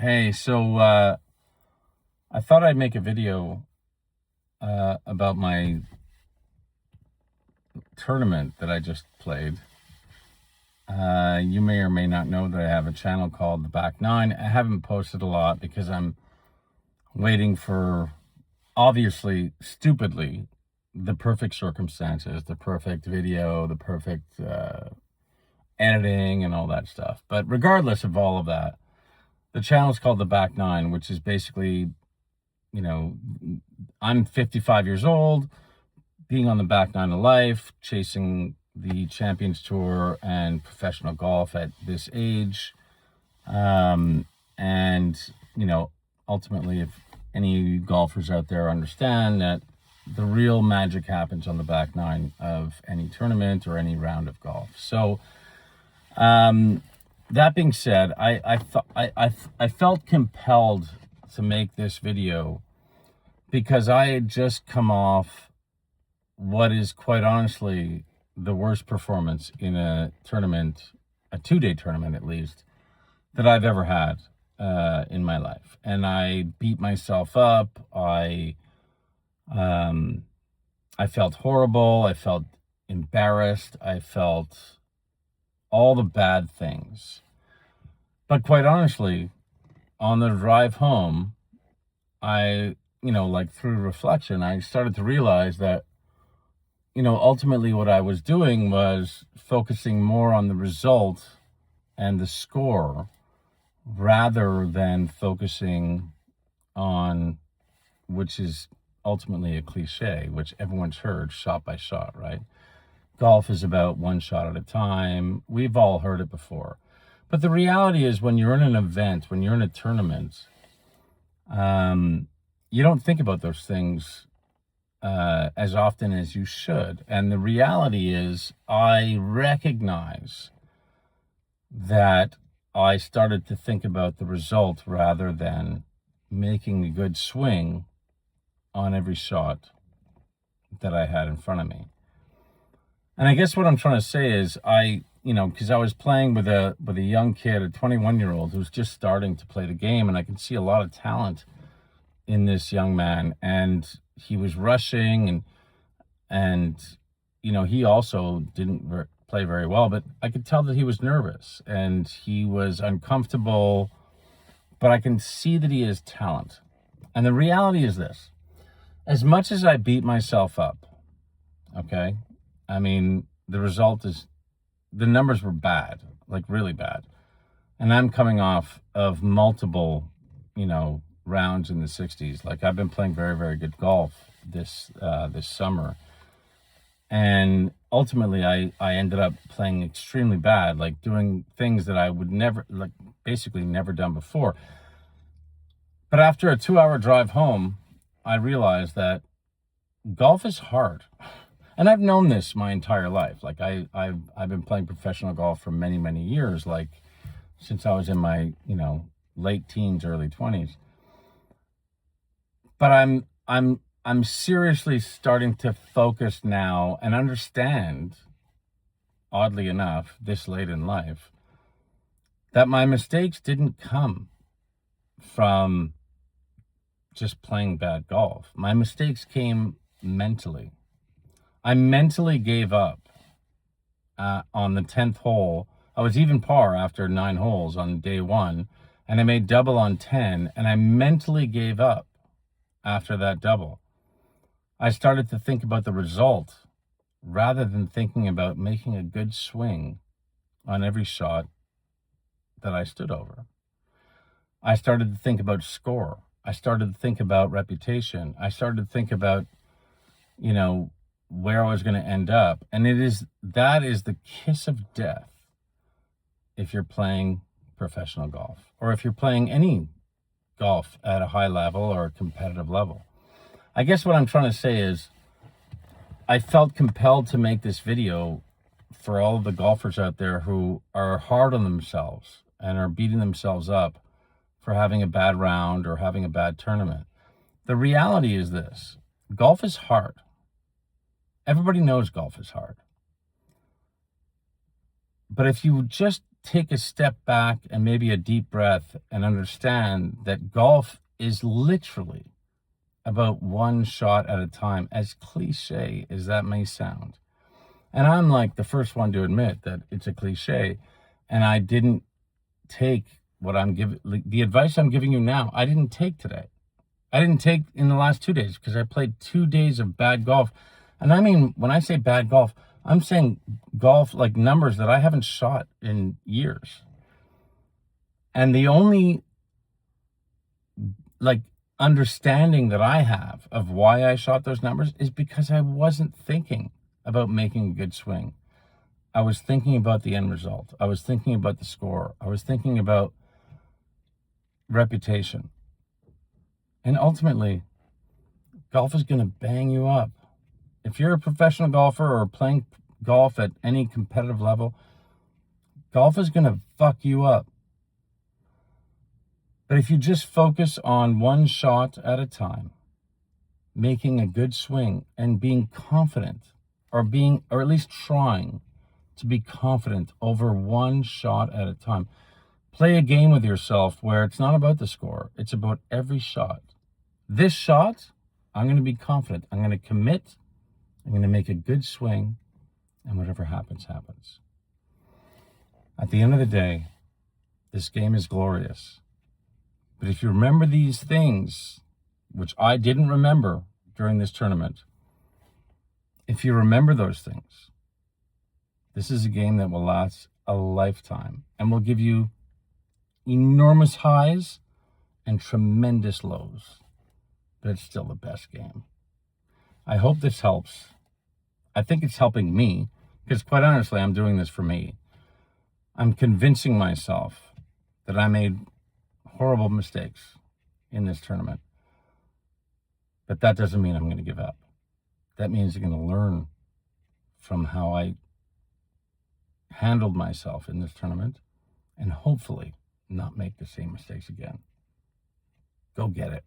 Hey, I thought I'd make a video about my tournament that I just played. You may or may not know that I have a channel called The Back Nine. I haven't posted a lot because I'm waiting for, obviously, stupidly, the perfect circumstances, the perfect video, the perfect editing and all that stuff. But regardless of all of that, the channel is called The Back Nine, which is basically, you know, I'm 55 years old, being on the back nine of life, chasing the Champions Tour and professional golf at this age. And, ultimately, if any golfers out there understand that the real magic happens on the back nine of any tournament or any round of golf. So, that being said, I felt compelled to make this video because I had just come off what is quite honestly the worst performance in a tournament, a 2-day tournament at least, that I've ever had in my life. And I beat myself up. I felt horrible. I felt embarrassed. I felt all the bad things. But quite honestly, on the drive home, through reflection, I started to realize that, ultimately what I was doing was focusing more on the result and the score rather than focusing on, which is ultimately a cliche, which everyone's heard, shot by shot, right? Golf is about one shot at a time. We've all heard it before. But the reality is when you're in an event, when you're in a tournament, you don't think about those things as often as you should. And the reality is I recognize that I started to think about the result rather than making a good swing on every shot that I had in front of me. And I guess what I'm trying to say is because I was playing with a young kid, a 21-year-old who's just starting to play the game, and I can see a lot of talent in this young man, and he was rushing and he also didn't play very well, but I could tell that he was nervous and he was uncomfortable, but I can see that he has talent. And the reality is this: as much as I beat myself up, okay, I mean, the result is the numbers were bad, like really bad. And I'm coming off of multiple, rounds in the 60s. Like, I've been playing very, very good golf this summer. And ultimately, I ended up playing extremely bad, like doing things that I would never, basically never done before. But after a 2-hour drive home, I realized that golf is hard. And I've known this my entire life. Like, I've been playing professional golf for many, many years, like since I was in my, late teens, early 20s. But I'm seriously starting to focus now and understand, oddly enough, this late in life, that my mistakes didn't come from just playing bad golf. My mistakes came mentally. I mentally gave up on the 10th hole. I was even par after 9 holes on day 1, and I made double on 10, and I mentally gave up after that double. I started to think about the result rather than thinking about making a good swing on every shot that I stood over. I started to think about score. I started to think about reputation. I started to think about, where I was going to end up. And that is the kiss of death if you're playing professional golf, or if you're playing any golf at a high level or a competitive level. I guess what I'm trying to say is I felt compelled to make this video for all of the golfers out there who are hard on themselves and are beating themselves up for having a bad round or having a bad tournament. The reality is this: golf is hard. Everybody knows golf is hard. But if you just take a step back and maybe a deep breath and understand that golf is literally about one shot at a time, as cliche as that may sound. And I'm like the first one to admit that it's a cliche, and I didn't take what I'm giving, the advice I'm giving you now, I didn't take today. I didn't take in the last 2 days because I played 2 days of bad golf. And I mean, when I say bad golf, I'm saying golf like numbers that I haven't shot in years. And the only like understanding that I have of why I shot those numbers is because I wasn't thinking about making a good swing. I was thinking about the end result. I was thinking about the score. I was thinking about reputation. And ultimately, golf is going to bang you up. If you're a professional golfer or playing golf at any competitive level, golf is going to fuck you up. But if you just focus on one shot at a time, making a good swing and being confident, or at least trying to be confident over one shot at a time. Play a game with yourself where it's not about the score. It's about every shot. This shot, I'm going to be confident. I'm going to commit. I'm going to make a good swing, and whatever happens, happens. At the end of the day, this game is glorious. But if you remember these things, which I didn't remember during this tournament, if you remember those things, this is a game that will last a lifetime and will give you enormous highs and tremendous lows. But it's still the best game. I hope this helps. I think it's helping me because, quite honestly, I'm doing this for me. I'm convincing myself that I made horrible mistakes in this tournament. But that doesn't mean I'm going to give up. That means I'm going to learn from how I handled myself in this tournament and hopefully not make the same mistakes again. Go get it.